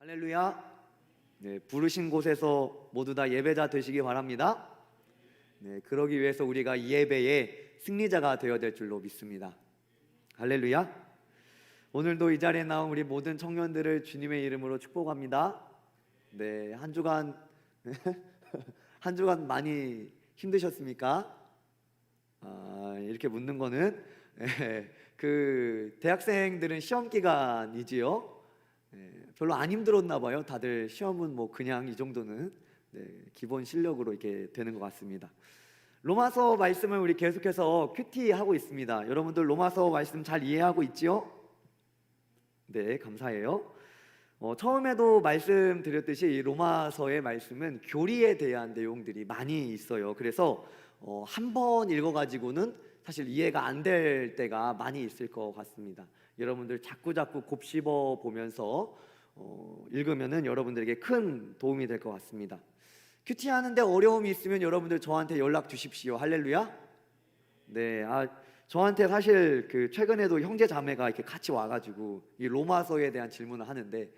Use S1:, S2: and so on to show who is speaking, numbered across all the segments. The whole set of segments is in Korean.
S1: 할렐루야. 네, 부르신 곳에서 모두 다 예배자 되시기 바랍니다. 네, 그러기 위해서 우리가 이 예배의 승리자가 되어야 될 줄로 믿습니다. 할렐루야. 오늘도 이 자리에 나온 우리 모든 청년들을 주님의 이름으로 축복합니다. 네, 한 주간 한 주간 많이 힘드셨습니까? 이렇게 묻는 거는 그 대학생들은 시험 기간이지요. 별로 안 힘들었나 봐요. 다들 시험은 뭐 그냥 이 정도는 기본 실력으로 이렇게 되는 것 같습니다. 로마서 말씀을 우리 계속해서 큐티 하고 있습니다. 여러분들 로마서 말씀 잘 이해하고 있지요? 네, 감사해요. 처음에도 말씀드렸듯이 이 로마서의 말씀은 교리에 대한 내용들이 많이 있어요. 그래서 한 번 읽어가지고는 사실 이해가 안 될 때가 많이 있을 것 같습니다. 여러분들 자꾸 곱씹어 보면서 읽으면은 여러분들에게 큰 도움이 될 것 같습니다. 큐티 하는데 어려움이 있으면 여러분들 저한테 연락 주십시오. 할렐루야. 네, 저한테 사실 그 최근에도 형제 자매가 이렇게 같이 와가지고 이 로마서에 대한 질문을 하는데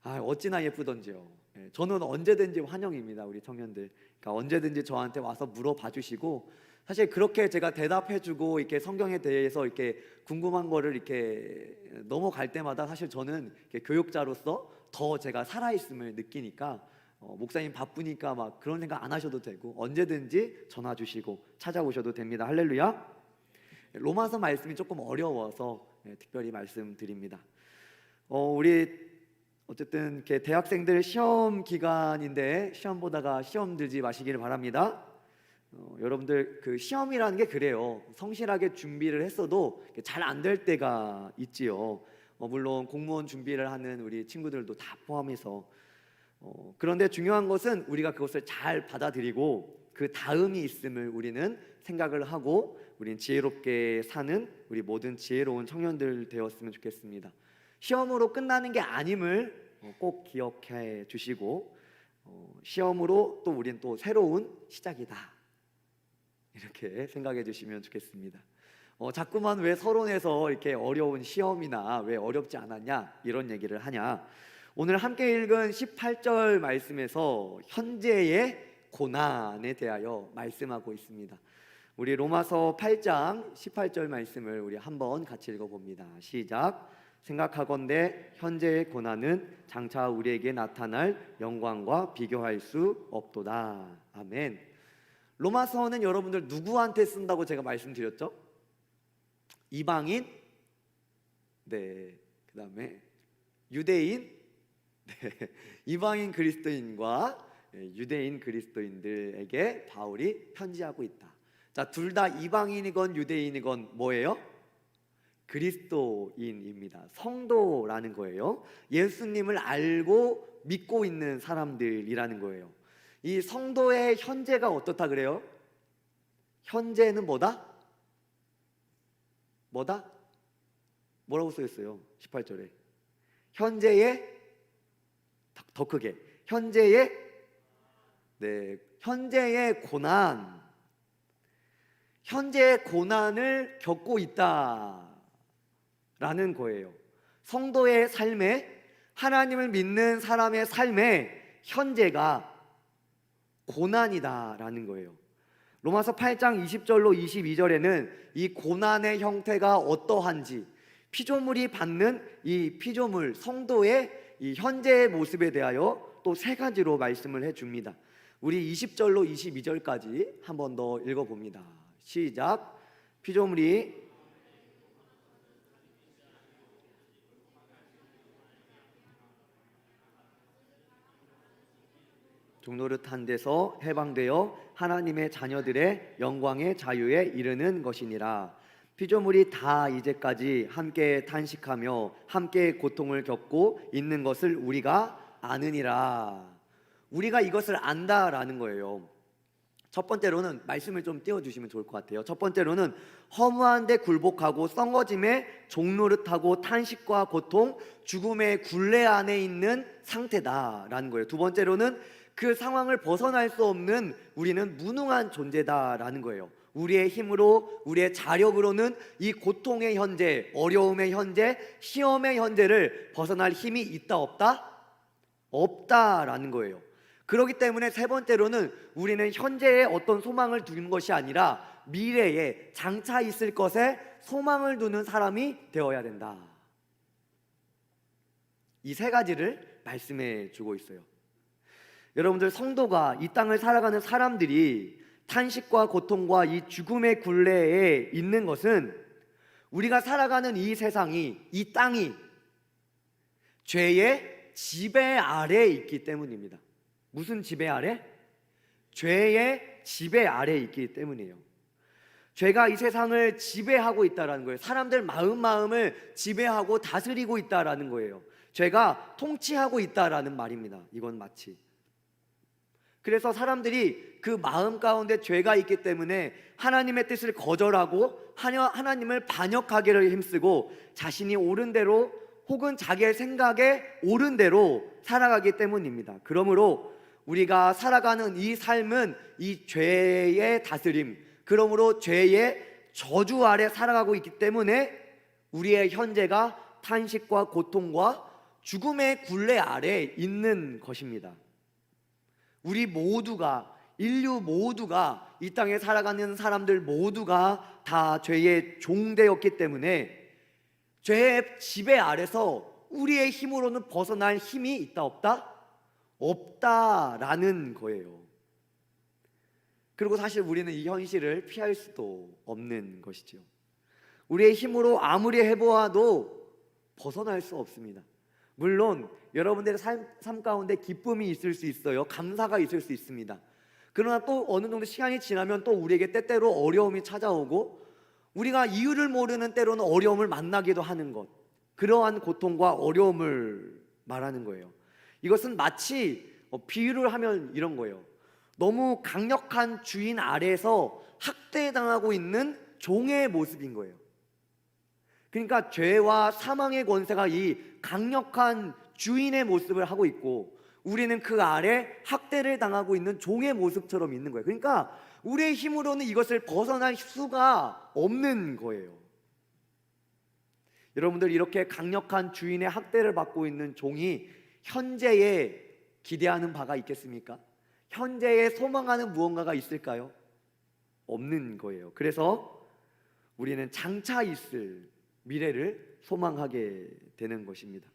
S1: 어찌나 예쁘던지요. 저는 언제든지 환영입니다. 우리 청년들. 그러니까 언제든지 저한테 와서 물어봐 주시고, 사실 그렇게 제가 대답해주고 이렇게 성경에 대해서 이렇게 궁금한 거를 이렇게 넘어갈 때마다 사실 저는 교육자로서 더 제가 살아있음을 느끼니까 목사님 바쁘니까 막 그런 생각 안 하셔도 되고 언제든지 전화 주시고 찾아오셔도 됩니다. 할렐루야. 로마서 말씀이 조금 어려워서 특별히 말씀드립니다. 우리 어쨌든 이렇게 대학생들 시험 기간인데 시험 보다가 시험 들지 마시기를 바랍니다. 여러분들 그 시험이라는 게 그래요. 성실하게 준비를 했어도 잘 안 될 때가 있지요. 물론 공무원 준비를 하는 우리 친구들도 다 포함해서 그런데 중요한 것은 우리가 그것을 잘 받아들이고 그 다음이 있음을 우리는 생각을 하고 우리는 지혜롭게 사는 우리 모든 지혜로운 청년들 되었으면 좋겠습니다. 시험으로 끝나는 게 아님을 꼭 기억해 주시고 시험으로 또 우리는 또 새로운 시작이다 이렇게 생각해 주시면 좋겠습니다. 자꾸만 왜 서론에서 이렇게 어려운 시험이나 왜 어렵지 않았냐 이런 얘기를 하냐. 오늘 함께 읽은 18절 말씀에서 현재의 고난에 대하여 말씀하고 있습니다. 우리 로마서 8장 18절 말씀을 우리 한번 같이 읽어봅니다. 시작. 생각하건대 현재의 고난은 장차 우리에게 나타날 영광과 비교할 수 없도다. 아멘. 로마서는 여러분들 누구한테 쓴다고 제가 말씀드렸죠? 이방인, 네, 그 다음에 유대인, 네, 이방인 그리스도인과 유대인 그리스도인들에게 바울이 편지하고 있다. 자, 둘 다 이방인이건 유대인이건 뭐예요? 그리스도인입니다. 성도라는 거예요. 예수님을 알고 믿고 있는 사람들이라는 거예요. 이 성도의 현재가 어떻다 그래요? 현재는 뭐다? 뭐라고 써있어요? 18절에 현재의 더 크게 현재의 고난, 현재의 고난을 겪고 있다라는 거예요. 성도의 삶에, 하나님을 믿는 사람의 삶에 현재가 고난이다라는 거예요. 로마서 8장 20절로 22절에는 이 고난의 형태가 어떠한지, 피조물이 받는 이 피조물 성도의 이 현재의 모습에 대하여 또 세 가지로 말씀을 해줍니다. 우리 20절로 22절까지 한 번 더 읽어봅니다. 시작. 피조물이 종노릇한 데서 해방되어 하나님의 자녀들의 영광의 자유에 이르는 것이니라. 피조물이 다 이제까지 함께 탄식하며 함께 고통을 겪고 있는 것을 우리가 아느니라. 우리가 이것을 안다라는 거예요. 첫 번째로는 말씀을 좀 띄워주시면 좋을 것 같아요. 첫 번째로는 허무한 데 굴복하고 썩어짐에 종노릇하고 탄식과 고통, 죽음의 굴레 안에 있는 상태다라는 거예요. 두 번째로는 그 상황을 벗어날 수 없는 우리는 무능한 존재다라는 거예요. 우리의 힘으로, 우리의 자력으로는 이 고통의 현재, 어려움의 현재, 시험의 현재를 벗어날 힘이 있다 없다? 없다라는 거예요. 그렇기 때문에 세 번째로는 우리는 현재에 어떤 소망을 두는 것이 아니라 미래에 장차 있을 것에 소망을 두는 사람이 되어야 된다. 이 세 가지를 말씀해 주고 있어요. 여러분들, 성도가 이 땅을 살아가는 사람들이 탄식과 고통과 이 죽음의 굴레에 있는 것은 우리가 살아가는 이 세상이, 이 땅이 죄의 지배 아래에 있기 때문입니다. 무슨 지배 아래? 죄의 지배 아래에 있기 때문이에요. 죄가 이 세상을 지배하고 있다는 거예요. 사람들 마음을 지배하고 다스리고 있다는 거예요. 죄가 통치하고 있다는 말입니다. 이건 마치. 그래서 사람들이 그 마음 가운데 죄가 있기 때문에 하나님의 뜻을 거절하고 하나님을 반역하기를 힘쓰고 자신이 옳은 대로 혹은 자기의 생각에 옳은 대로 살아가기 때문입니다. 그러므로 우리가 살아가는 이 삶은 이 죄의 다스림, 그러므로 죄의 저주 아래 살아가고 있기 때문에 우리의 현재가 탄식과 고통과 죽음의 굴레 아래 있는 것입니다. 우리 모두가, 인류 모두가, 이 땅에 살아가는 사람들 모두가 다 죄의 종되었기 때문에 죄의 지배 아래서 우리의 힘으로는 벗어날 힘이 있다 없다? 없다라는 거예요. 그리고 사실 우리는 이 현실을 피할 수도 없는 것이죠. 우리의 힘으로 아무리 해보아도 벗어날 수 없습니다. 물론 여러분들의 삶 가운데 기쁨이 있을 수 있어요. 감사가 있을 수 있습니다. 그러나 또 어느 정도 시간이 지나면 또 우리에게 때때로 어려움이 찾아오고 우리가 이유를 모르는 때로는 어려움을 만나기도 하는 것, 그러한 고통과 어려움을 말하는 거예요. 이것은 마치 비유를 하면 이런 거예요. 너무 강력한 주인 아래에서 학대당하고 있는 종의 모습인 거예요. 그러니까 죄와 사망의 권세가 이 강력한 주인의 모습을 하고 있고 우리는 그 아래 학대를 당하고 있는 종의 모습처럼 있는 거예요. 그러니까 우리의 힘으로는 이것을 벗어날 수가 없는 거예요. 여러분들, 이렇게 강력한 주인의 학대를 받고 있는 종이 현재에 기대하는 바가 있겠습니까? 현재에 소망하는 무언가가 있을까요? 없는 거예요. 그래서 우리는 장차 있을 미래를 소망하게 되는 것입니다.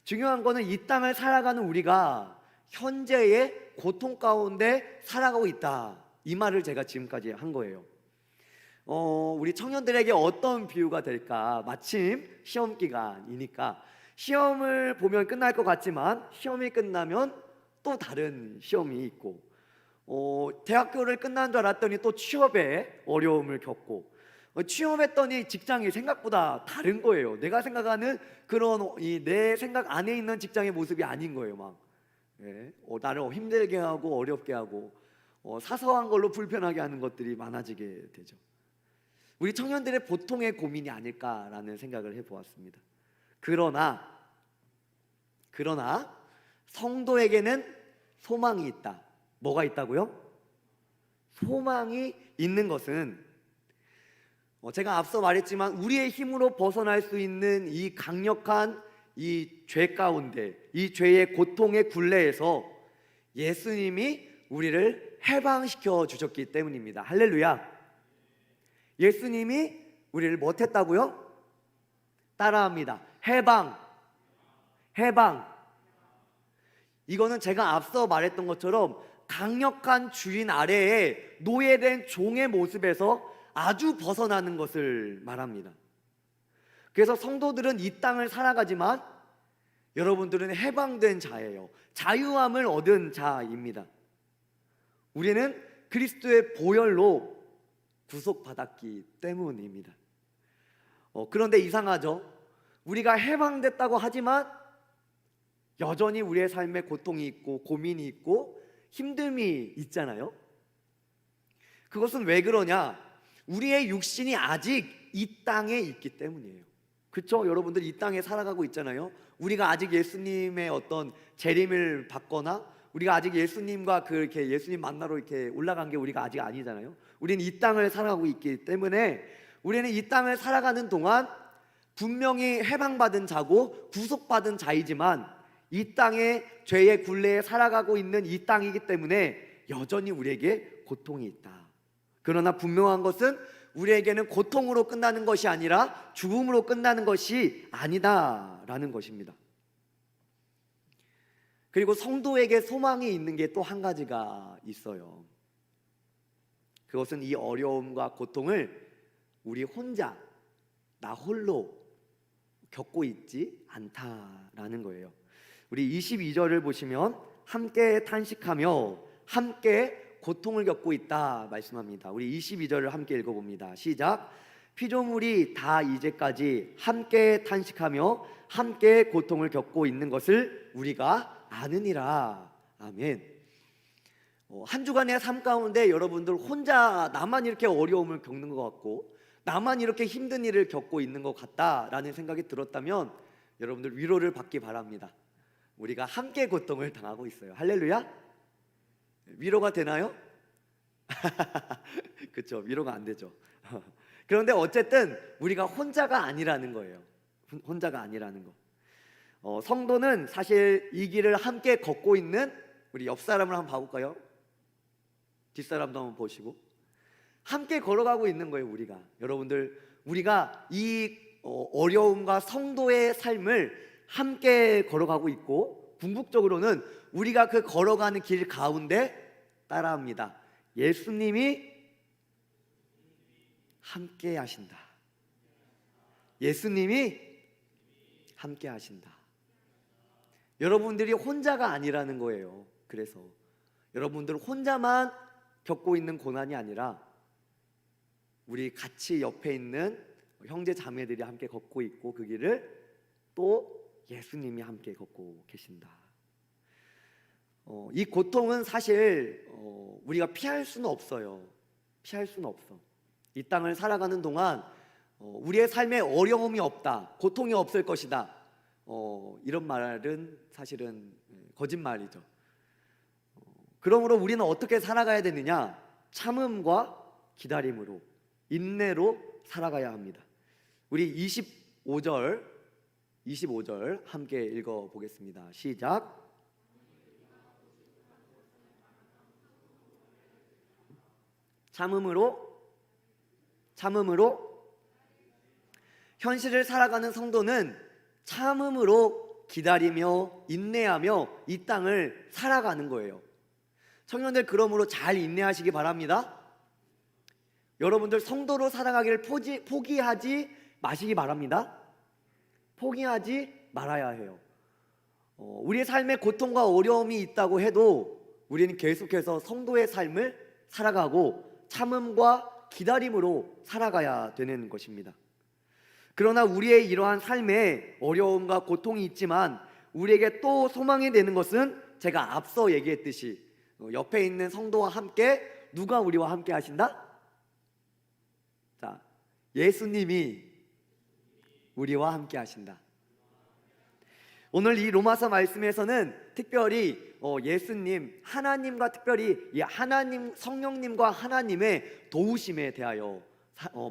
S1: 중요한 것은 이 땅을 살아가는 우리가 현재의 고통 가운데 살아가고 있다, 이 말을 제가 지금까지 한 거예요. 우리 청년들에게 어떤 비유가 될까? 마침 시험 기간이니까 시험을 보면 끝날 것 같지만 시험이 끝나면 또 다른 시험이 있고, 대학교를 끝난 줄 알았더니 또 취업에 어려움을 겪고, 취업했더니 직장이 생각보다 다른 거예요. 내가 생각하는 그런 내 생각 안에 있는 직장의 모습이 아닌 거예요. 막 나를 힘들게 하고 어렵게 하고 사소한 걸로 불편하게 하는 것들이 많아지게 되죠. 우리 청년들의 보통의 고민이 아닐까라는 생각을 해보았습니다. 그러나 성도에게는 소망이 있다. 뭐가 있다고요? 소망이 있는 것은 제가 앞서 말했지만 우리의 힘으로 벗어날 수 있는 이 강력한 이 죄 가운데, 이 죄의 고통의 굴레에서 예수님이 우리를 해방시켜 주셨기 때문입니다. 할렐루야. 예수님이 우리를 뭐 했다고요? 따라합니다. 해방. 이거는 제가 앞서 말했던 것처럼 강력한 주인 아래에 노예된 종의 모습에서 아주 벗어나는 것을 말합니다. 그래서 성도들은 이 땅을 살아가지만 여러분들은 해방된 자예요. 자유함을 얻은 자입니다. 우리는 그리스도의 보혈로 구속받았기 때문입니다. 그런데 이상하죠? 우리가 해방됐다고 하지만 여전히 우리의 삶에 고통이 있고 고민이 있고 힘듦이 있잖아요. 그것은 왜 그러냐? 우리의 육신이 아직 이 땅에 있기 때문이에요. 그렇죠? 여러분들 이 땅에 살아가고 있잖아요. 우리가 아직 예수님의 어떤 재림을 받거나 우리가 아직 예수님과 그렇게 예수님 만나러 이렇게 올라간 게 우리가 아직 아니잖아요. 우리는 이 땅을 살아가고 있기 때문에 우리는 이 땅을 살아가는 동안 분명히 해방받은 자고 구속받은 자이지만 이 땅에 죄의 굴레에 살아가고 있는 이 땅이기 때문에 여전히 우리에게 고통이 있다. 그러나 분명한 것은 우리에게는 고통으로 끝나는 것이 아니라 죽음으로 끝나는 것이 아니다라는 것입니다. 그리고 성도에게 소망이 있는 게 또 한 가지가 있어요. 그것은 이 어려움과 고통을 우리 혼자, 나 홀로 겪고 있지 않다라는 거예요. 우리 22절을 보시면 함께 탄식하며 함께 고통을 겪고 있다 말씀합니다. 우리 22절을 함께 읽어봅니다. 시작. 피조물이 다 이제까지 함께 탄식하며 함께 고통을 겪고 있는 것을 우리가 아느니라. 아멘. 한 주간의 삶 가운데 여러분들 혼자 나만 이렇게 어려움을 겪는 것 같고 나만 이렇게 힘든 일을 겪고 있는 것 같다라는 생각이 들었다면 여러분들 위로를 받기 바랍니다. 우리가 함께 고통을 당하고 있어요. 할렐루야. 위로가 되나요? 그렇죠. 위로가 안 되죠. 그런데 어쨌든 우리가 혼자가 아니라는 거예요. 혼자가 아니라는 거. 성도는 사실 이 길을 함께 걷고 있는 우리 옆 사람을 한번 봐볼까요? 뒷사람도 한번 보시고 함께 걸어가고 있는 거예요. 우리가 여러분들 우리가 이 어려움과 성도의 삶을 함께 걸어가고 있고 궁극적으로는 우리가 그 걸어가는 길 가운데 따라합니다. 예수님이 함께 하신다. 예수님이 함께 하신다. 여러분들이 혼자가 아니라는 거예요. 그래서 여러분들 혼자만 겪고 있는 고난이 아니라 우리 같이 옆에 있는 형제 자매들이 함께 걷고 있고 그 길을 또 예수님이 함께 걷고 계신다. 이 고통은 사실 우리가 피할 수는 없어요. 피할 수는 없어. 이 땅을 살아가는 동안 우리의 삶에 어려움이 없다, 고통이 없을 것이다, 이런 말은 사실은 거짓말이죠. 그러므로 우리는 어떻게 살아가야 되느냐? 참음과 기다림으로, 인내로 살아가야 합니다. 우리 25절 함께 읽어보겠습니다. 시작. 참음으로 현실을 살아가는 성도는 참음으로 기다리며 인내하며 이 땅을 살아가는 거예요. 청년들 그러므로 잘 인내하시기 바랍니다. 여러분들 성도로 살아가기를 포기하지 마시기 바랍니다. 포기하지 말아야 해요. 우리의 삶에 고통과 어려움이 있다고 해도 우리는 계속해서 성도의 삶을 살아가고 참음과 기다림으로 살아가야 되는 것입니다. 그러나 우리의 이러한 삶에 어려움과 고통이 있지만 우리에게 또 소망이 되는 것은 제가 앞서 얘기했듯이 옆에 있는 성도와 함께 누가 우리와 함께 하신다? 자, 예수님이 우리와 함께 하신다. 오늘 이 로마서 말씀에서는 특별히 예수님, 하나님과 특별히 이 하나님, 성령님과 하나님의 도우심에 대하여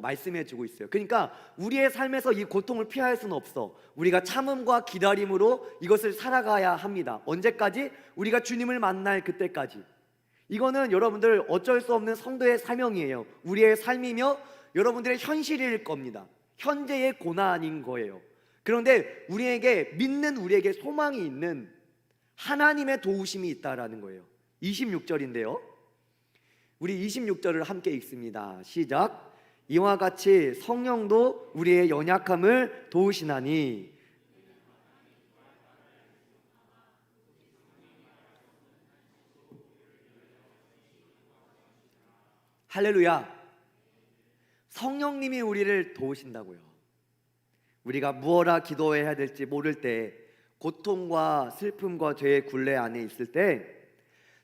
S1: 말씀해 주고 있어요. 그러니까 우리의 삶에서 이 고통을 피할 수는 없어. 우리가 참음과 기다림으로 이것을 살아가야 합니다. 언제까지? 우리가 주님을 만날 그때까지. 이거는 여러분들 어쩔 수 없는 성도의 사명이에요. 우리의 삶이며 여러분들의 현실일 겁니다. 현재의 고난인 거예요. 그런데 믿는 우리에게 소망이 있는 하나님의 도우심이 있다라는 거예요. 26절인데요. 우리 26절을 함께 읽습니다. 시작. 이와 같이 성령도 우리의 연약함을 도우시나니. 할렐루야. 성령님이 우리를 도우신다고요. 우리가 무엇라 기도해야 될지 모를 때, 고통과 슬픔과 죄의 굴레 안에 있을 때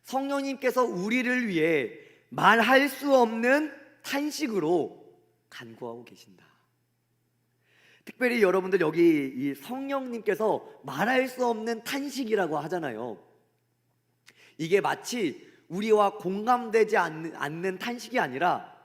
S1: 성령님께서 우리를 위해 말할 수 없는 탄식으로 간구하고 계신다. 특별히 여러분들 여기 이 성령님께서 말할 수 없는 탄식이라고 하잖아요. 이게 마치 우리와 공감되지 않는 탄식이 아니라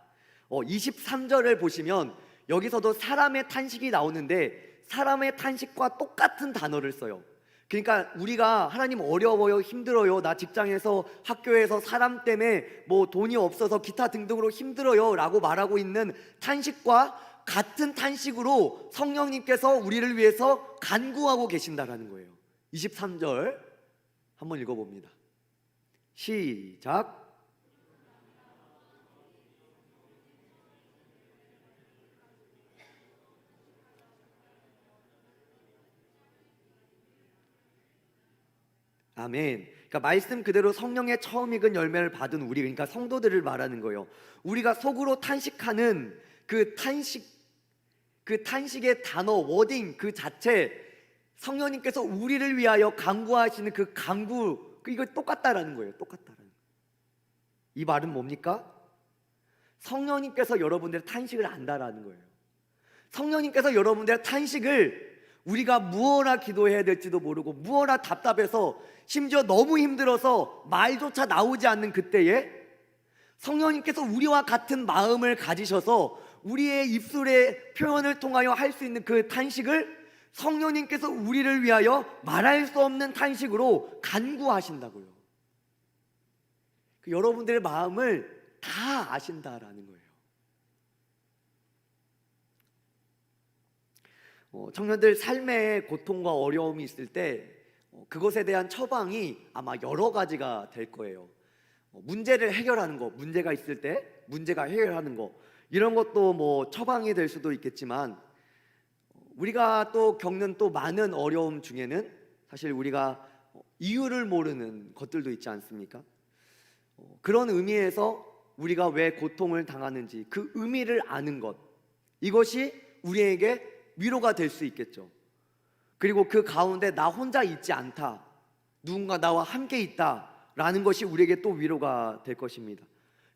S1: 23절을 보시면 여기서도 사람의 탄식이 나오는데 사람의 탄식과 똑같은 단어를 써요. 그러니까 우리가 하나님 어려워요, 힘들어요, 나 직장에서 학교에서 사람 때문에 뭐 돈이 없어서 기타 등등으로 힘들어요 라고 말하고 있는 탄식과 같은 탄식으로 성령님께서 우리를 위해서 간구하고 계신다라는 거예요. 23절 한번 읽어봅니다. 시작. 아멘. 그러니까 말씀 그대로 성령의 처음 익은 열매를 받은 우리, 그러니까 성도들을 말하는 거예요. 우리가 속으로 탄식하는 그 탄식의 단어, 워딩 그 자체, 성령님께서 우리를 위하여 간구하시는 그 간구, 이거 똑같다라는 거예요. 똑같다라는 거예요. 이 말은 뭡니까? 성령님께서 여러분들의 탄식을 안다라는 거예요. 성령님께서 여러분들의 탄식을 우리가 무엇라 기도해야 될지도 모르고 무엇라 답답해서 심지어 너무 힘들어서 말조차 나오지 않는 그때에 성령님께서 우리와 같은 마음을 가지셔서 우리의 입술의 표현을 통하여 할 수 있는 그 탄식을 성령님께서 우리를 위하여 말할 수 없는 탄식으로 간구하신다고요. 여러분들의 마음을 다 아신다라는 거예요. 청년들 삶에 고통과 어려움이 있을 때 그것에 대한 처방이 아마 여러 가지가 될 거예요. 문제를 해결하는 거, 문제가 있을 때 문제가 해결하는 거, 이런 것도 뭐 처방이 될 수도 있겠지만, 우리가 또 겪는 또 많은 어려움 중에는 사실 우리가 이유를 모르는 것들도 있지 않습니까? 그런 의미에서 우리가 왜 고통을 당하는지 그 의미를 아는 것, 이것이 우리에게 위로가 될 수 있겠죠. 그리고 그 가운데 나 혼자 있지 않다, 누군가 나와 함께 있다라는 것이 우리에게 또 위로가 될 것입니다.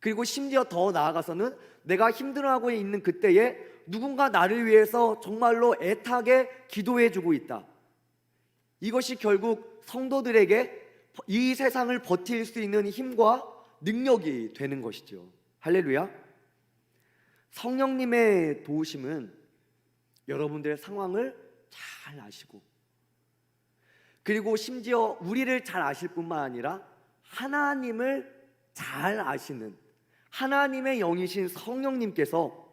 S1: 그리고 심지어 더 나아가서는 내가 힘들어하고 있는 그때에 누군가 나를 위해서 정말로 애타게 기도해주고 있다, 이것이 결국 성도들에게 이 세상을 버틸 수 있는 힘과 능력이 되는 것이죠. 할렐루야. 성령님의 도우심은 여러분들의 상황을 잘 아시고, 그리고 심지어 우리를 잘 아실 뿐만 아니라 하나님을 잘 아시는 하나님의 영이신 성령님께서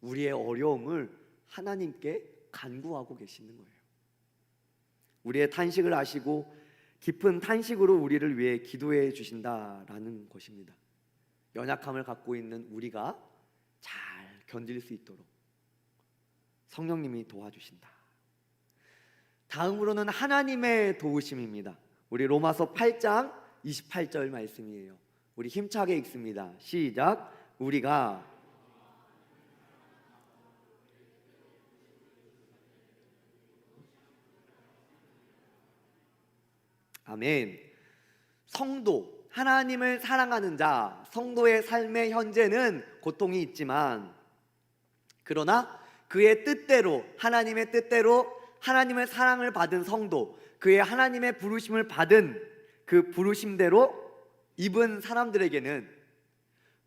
S1: 우리의 어려움을 하나님께 간구하고 계시는 거예요. 우리의 탄식을 아시고 깊은 탄식으로 우리를 위해 기도해 주신다라는 것입니다. 연약함을 갖고 있는 우리가 잘 견딜 수 있도록 성령님이 도와주신다. 다음으로는 하나님의 도우심입니다. 우리 로마서 8장 28절 말씀이에요. 우리 힘차게 읽습니다. 시작. 우리가 아멘. 성도, 하나님을 사랑하는 자, 성도의 삶의 현재는 고통이 있지만, 그러나 그의 뜻대로, 하나님의 뜻대로 하나님의 사랑을 받은 성도, 그의 하나님의 부르심을 받은 그 부르심대로 입은 사람들에게는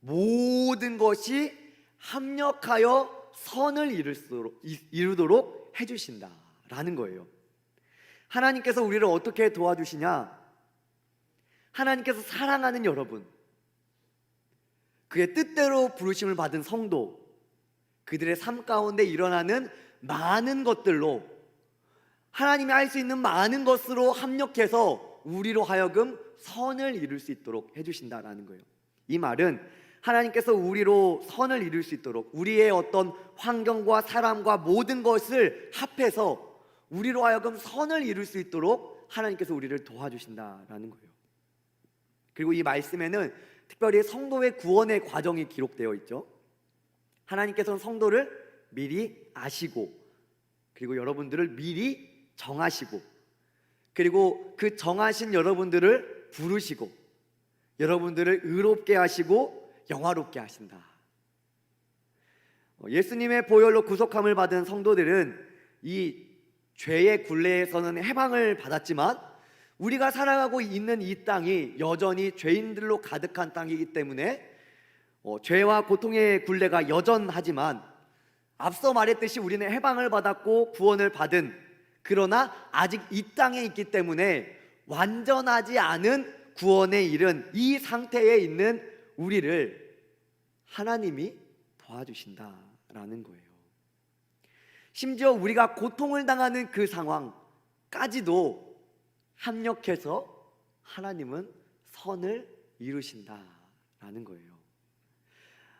S1: 모든 것이 합력하여 선을 이루도록 해주신다라는 거예요. 하나님께서 우리를 어떻게 도와주시냐? 하나님께서 사랑하는 여러분, 그의 뜻대로 부르심을 받은 성도, 그들의 삶 가운데 일어나는 많은 것들로, 하나님이 할 수 있는 많은 것으로 합력해서 우리로 하여금 선을 이룰 수 있도록 해주신다라는 거예요. 이 말은 하나님께서 우리로 선을 이룰 수 있도록, 우리의 어떤 환경과 사람과 모든 것을 합해서 우리로 하여금 선을 이룰 수 있도록 하나님께서 우리를 도와주신다라는 거예요. 그리고 이 말씀에는 특별히 성도의 구원의 과정이 기록되어 있죠. 하나님께서는 성도를 미리 아시고, 그리고 여러분들을 미리 정하시고, 그리고 그 정하신 여러분들을 부르시고, 여러분들을 의롭게 하시고 영화롭게 하신다. 예수님의 보혈로 구속함을 받은 성도들은 이 죄의 굴레에서는 해방을 받았지만, 우리가 살아가고 있는 이 땅이 여전히 죄인들로 가득한 땅이기 때문에 죄와 고통의 굴레가 여전하지만, 앞서 말했듯이 우리는 해방을 받았고 구원을 받은 그러나 아직 이 땅에 있기 때문에 완전하지 않은 구원에 이른 이 상태에 있는 우리를 하나님이 도와주신다라는 거예요. 심지어 우리가 고통을 당하는 그 상황까지도 합력해서 하나님은 선을 이루신다라는 거예요.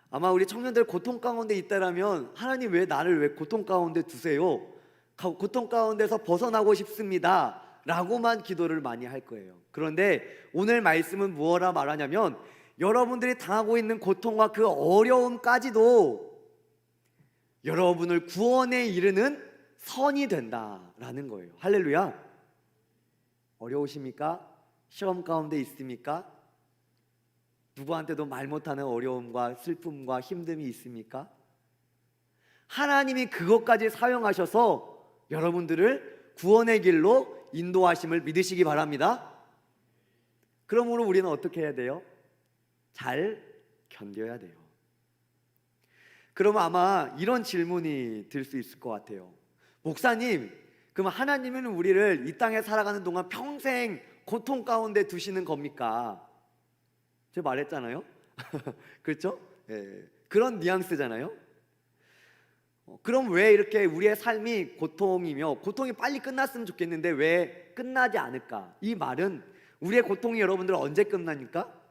S1: 아마 우리 청년들 고통 가운데 있다라면 하나님 왜 나를 왜 고통 가운데 두세요? 고통 가운데서 벗어나고 싶습니다 라고만 기도를 많이 할 거예요. 그런데 오늘 말씀은 무엇라 말하냐면 여러분들이 당하고 있는 고통과 그 어려움까지도 여러분을 구원에 이르는 선이 된다라는 거예요. 할렐루야. 어려우십니까? 시험 가운데 있습니까? 누구한테도 말 못하는 어려움과 슬픔과 힘듦이 있습니까? 하나님이 그것까지 사용하셔서 여러분들을 구원의 길로 인도하심을 믿으시기 바랍니다. 그러므로 우리는 어떻게 해야 돼요? 잘 견뎌야 돼요. 그러면 아마 이런 질문이 들 수 있을 것 같아요. 목사님, 그럼 하나님은 우리를 이 땅에 살아가는 동안 평생 고통 가운데 두시는 겁니까? 제가 말했잖아요. 그렇죠? 예, 그런 뉘앙스잖아요. 그럼 왜 이렇게 우리의 삶이 고통이며 고통이 빨리 끝났으면 좋겠는데 왜 끝나지 않을까? 이 말은 우리의 고통이 여러분들 언제 끝나니까?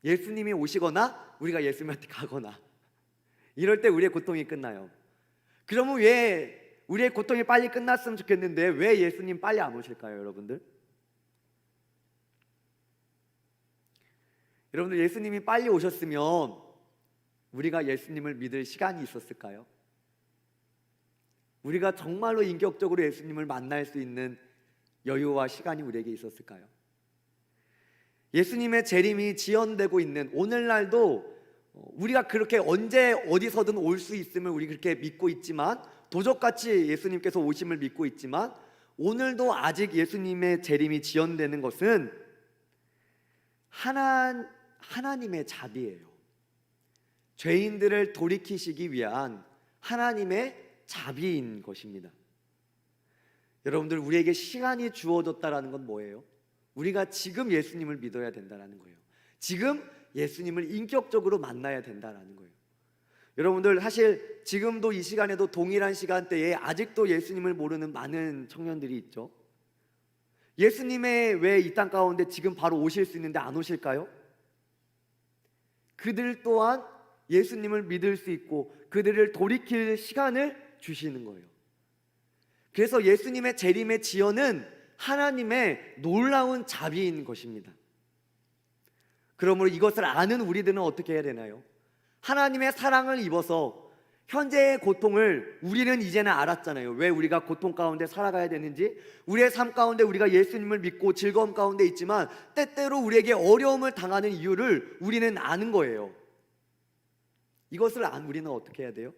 S1: 예수님이 오시거나 우리가 예수님한테 가거나 이럴 때 우리의 고통이 끝나요. 그러면 왜 우리의 고통이 빨리 끝났으면 좋겠는데 왜 예수님 빨리 안 오실까요, 여러분들? 여러분들 예수님이 빨리 오셨으면 우리가 예수님을 믿을 시간이 있었을까요? 우리가 정말로 인격적으로 예수님을 만날 수 있는 여유와 시간이 우리에게 있었을까요? 예수님의 재림이 지연되고 있는 오늘날도 우리가 그렇게 언제 어디서든 올 수 있음을 우리 그렇게 믿고 있지만 도적같이 예수님께서 오심을 믿고 있지만 오늘도 아직 예수님의 재림이 지연되는 것은 하나님의 자비예요. 죄인들을 돌이키시기 위한 하나님의 자비인 것입니다. 여러분들 우리에게 시간이 주어졌다라는 건 뭐예요? 우리가 지금 예수님을 믿어야 된다라는 거예요. 지금 예수님을 인격적으로 만나야 된다라는 거예요. 여러분들 사실 지금도 이 시간에도 동일한 시간대에 아직도 예수님을 모르는 많은 청년들이 있죠. 예수님의 왜 이 땅 가운데 지금 바로 오실 수 있는데 안 오실까요? 그들 또한 예수님을 믿을 수 있고 그들을 돌이킬 시간을 주시는 거예요. 그래서 예수님의 재림의 지연은 하나님의 놀라운 자비인 것입니다. 그러므로 이것을 아는 우리들은 어떻게 해야 되나요? 하나님의 사랑을 입어서 현재의 고통을 우리는 이제는 알았잖아요. 왜 우리가 고통 가운데 살아가야 되는지, 우리의 삶 가운데 우리가 예수님을 믿고 즐거움 가운데 있지만 때때로 우리에게 어려움을 당하는 이유를 우리는 아는 거예요. 이것을 우리는 어떻게 해야 돼요?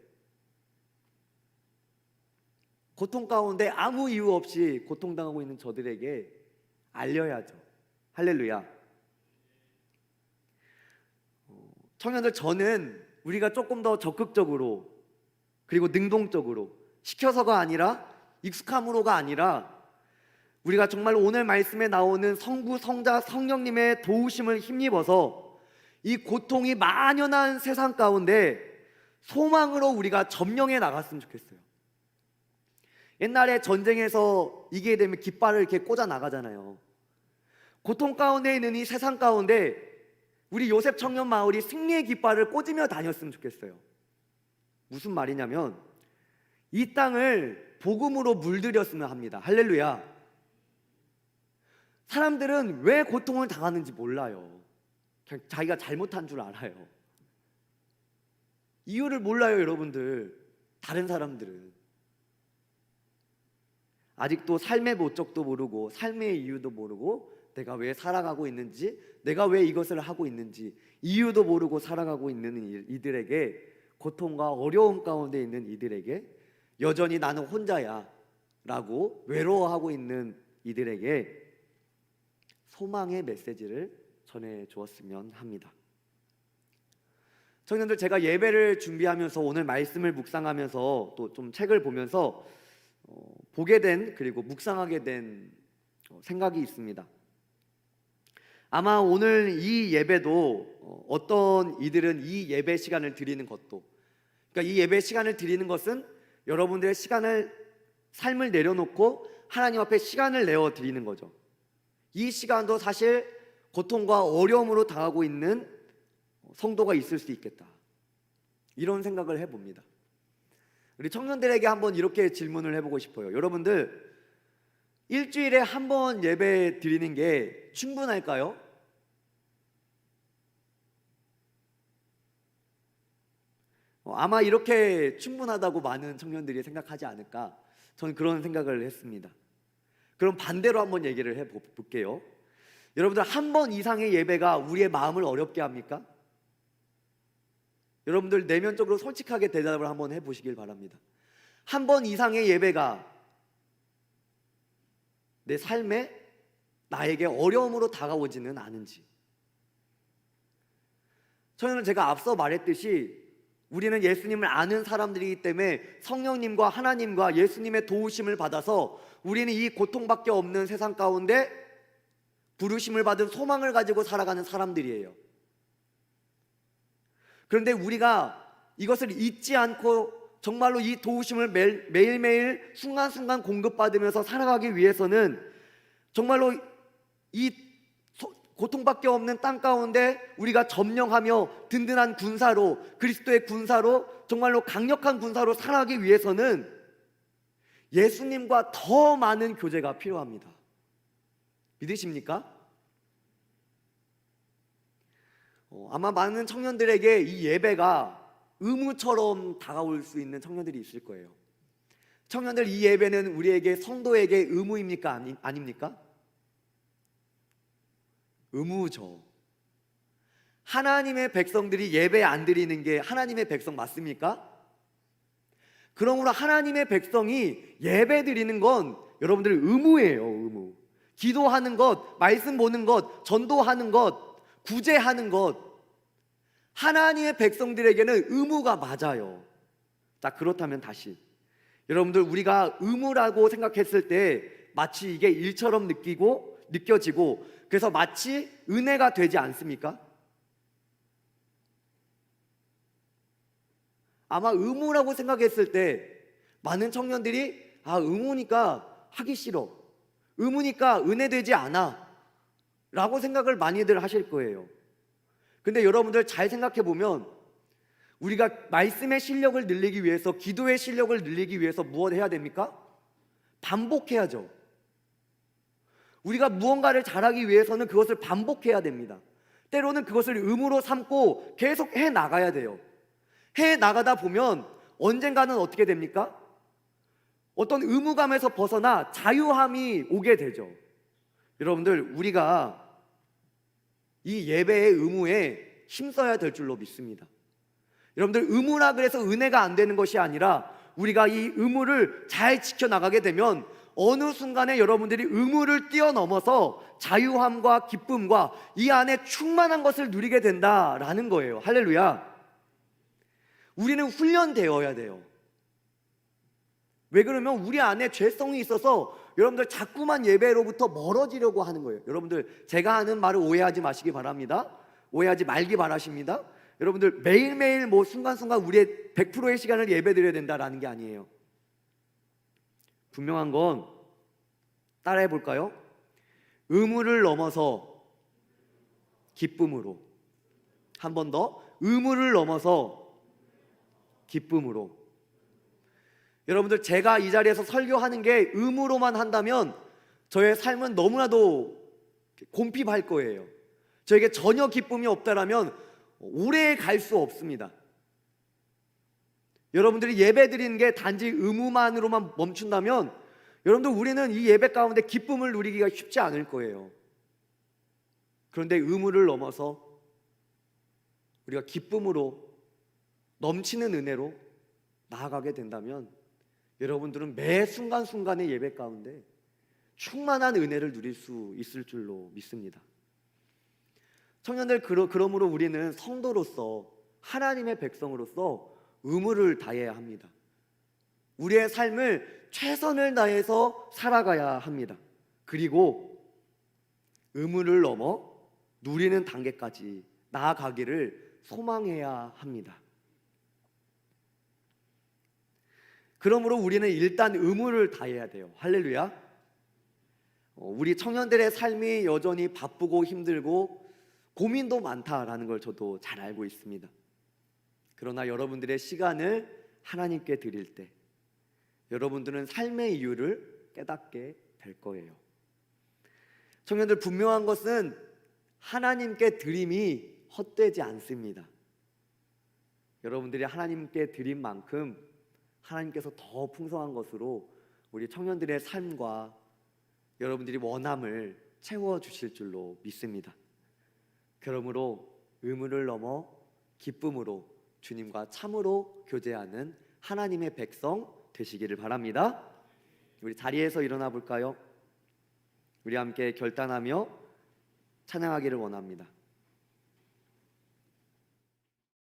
S1: 고통 가운데 아무 이유 없이 고통당하고 있는 저들에게 알려야죠. 할렐루야. 청년들, 저는 우리가 조금 더 적극적으로 그리고 능동적으로 시켜서가 아니라 익숙함으로가 아니라 우리가 정말 오늘 말씀에 나오는 성부, 성자, 성령님의 도우심을 힘입어서 이 고통이 만연한 세상 가운데 소망으로 우리가 점령해 나갔으면 좋겠어요. 옛날에 전쟁에서 이기게 되면 깃발을 이렇게 꽂아 나가잖아요. 고통 가운데 있는 이 세상 가운데 우리 요셉 청년 마을이 승리의 깃발을 꽂으며 다녔으면 좋겠어요. 무슨 말이냐면 이 땅을 복음으로 물들였으면 합니다. 할렐루야. 사람들은 왜 고통을 당하는지 몰라요. 그냥 자기가 잘못한 줄 알아요. 이유를 몰라요, 여러분들. 다른 사람들은 아직도 삶의 목적도 모르고 삶의 이유도 모르고 내가 왜 살아가고 있는지, 내가 왜 이것을 하고 있는지 이유도 모르고 살아가고 있는 이들에게, 고통과 어려움 가운데 있는 이들에게, 여전히 나는 혼자야 라고 외로워하고 있는 이들에게 소망의 메시지를 전해 주었으면 합니다. 청년들, 제가 예배를 준비하면서 오늘 말씀을 묵상하면서 또 좀 책을 보면서 보게 된, 그리고 묵상하게 된 생각이 있습니다. 아마 오늘 이 예배도 어떤 이들은 이 예배 시간을 드리는 것도, 그러니까 이 예배 시간을 드리는 것은 여러분들의 삶을 내려놓고 하나님 앞에 시간을 내어 드리는 거죠. 이 시간도 사실 고통과 어려움으로 당하고 있는 성도가 있을 수 있겠다, 이런 생각을 해봅니다. 우리 청년들에게 한번 이렇게 질문을 해보고 싶어요. 여러분들 일주일에 한 번 예배 드리는 게 충분할까요? 아마 이렇게 충분하다고 많은 청년들이 생각하지 않을까, 저는 그런 생각을 했습니다. 그럼 반대로 한번 얘기를 해볼게요. 여러분들 한 번 이상의 예배가 우리의 마음을 어렵게 합니까? 여러분들 내면적으로 솔직하게 대답을 한번 해보시길 바랍니다. 한 번 이상의 예배가 내 삶에 나에게 어려움으로 다가오지는 않은지. 저는 제가 앞서 말했듯이 우리는 예수님을 아는 사람들이기 때문에 성령님과 하나님과 예수님의 도우심을 받아서 우리는 이 고통밖에 없는 세상 가운데 부르심을 받은 소망을 가지고 살아가는 사람들이에요. 그런데 우리가 이것을 잊지 않고 정말로 이 도우심을 매일매일 순간순간 공급받으면서 살아가기 위해서는 정말로 이 고통밖에 없는 땅 가운데 우리가 점령하며 든든한 군사로, 그리스도의 군사로, 정말로 강력한 군사로 살아가기 위해서는 예수님과 더 많은 교제가 필요합니다. 믿으십니까? 아마 많은 청년들에게 이 예배가 의무처럼 다가올 수 있는 청년들이 있을 거예요. 청년들, 이 예배는 우리에게, 성도에게 의무입니까? 아닙니까? 의무죠. 하나님의 백성들이 예배 안 드리는 게 하나님의 백성 맞습니까? 그러므로 하나님의 백성이 예배 드리는 건 여러분들 의무예요. 의무. 기도하는 것, 말씀 보는 것, 전도하는 것, 구제하는 것, 하나님의 백성들에게는 의무가 맞아요. 자, 그렇다면 다시 여러분들, 우리가 의무라고 생각했을 때 마치 이게 일처럼 느껴지고 그래서 마치 은혜가 되지 않습니까? 아마 의무라고 생각했을 때 많은 청년들이 의무니까 하기 싫어, 의무니까 은혜 되지 않아 라고 생각을 많이들 하실 거예요. 근데 여러분들 잘 생각해 보면 우리가 말씀의 실력을 늘리기 위해서, 기도의 실력을 늘리기 위해서 무엇 해야 됩니까? 반복해야죠. 우리가 무언가를 잘하기 위해서는 그것을 반복해야 됩니다. 때로는 그것을 의무로 삼고 계속 해 나가야 돼요. 해 나가다 보면 언젠가는 어떻게 됩니까? 어떤 의무감에서 벗어나 자유함이 오게 되죠. 여러분들, 우리가 이 예배의 의무에 힘써야 될 줄로 믿습니다. 여러분들, 의무라 그래서 은혜가 안 되는 것이 아니라 우리가 이 의무를 잘 지켜나가게 되면 어느 순간에 여러분들이 의무를 뛰어넘어서 자유함과 기쁨과 이 안에 충만한 것을 누리게 된다라는 거예요. 할렐루야. 우리는 훈련되어야 돼요. 왜 그러면 우리 안에 죄성이 있어서 여러분들 자꾸만 예배로부터 멀어지려고 하는 거예요. 여러분들, 제가 하는 말을 오해하지 마시기 바랍니다. 오해하지 말기 바라십니다. 여러분들, 매일매일 순간순간 우리의 100%의 시간을 예배드려야 된다라는 게 아니에요. 분명한 건, 따라해 볼까요? 의무를 넘어서 기쁨으로. 한 번 더, 의무를 넘어서 기쁨으로. 여러분들, 제가 이 자리에서 설교하는 게 의무로만 한다면 저의 삶은 너무나도 곰핍할 거예요. 저에게 전혀 기쁨이 없다라면 오래 갈 수 없습니다. 여러분들이 예배 드리는 게 단지 의무만으로만 멈춘다면 여러분들, 우리는 이 예배 가운데 기쁨을 누리기가 쉽지 않을 거예요. 그런데 의무를 넘어서 우리가 기쁨으로, 넘치는 은혜로 나아가게 된다면 여러분들은 매 순간순간의 예배 가운데 충만한 은혜를 누릴 수 있을 줄로 믿습니다. 청년들, 그러므로 우리는 성도로서, 하나님의 백성으로서 의무를 다해야 합니다. 우리의 삶을 최선을 다해서 살아가야 합니다. 그리고 의무를 넘어 누리는 단계까지 나아가기를 소망해야 합니다. 그러므로 우리는 일단 의무를 다해야 돼요. 할렐루야. 우리 청년들의 삶이 여전히 바쁘고 힘들고 고민도 많다라는 걸 저도 잘 알고 있습니다. 그러나 여러분들의 시간을 하나님께 드릴 때 여러분들은 삶의 이유를 깨닫게 될 거예요. 청년들, 분명한 것은 하나님께 드림이 헛되지 않습니다. 여러분들이 하나님께 드린 만큼 하나님께서 더 풍성한 것으로 우리 청년들의 삶과 여러분들이 원함을 채워주실 줄로 믿습니다. 그러므로 의무를 넘어 기쁨으로 주님과 참으로 교제하는 하나님의 백성 되시기를 바랍니다. 우리 자리에서 일어나 볼까요? 우리 함께 결단하며 찬양하기를 원합니다.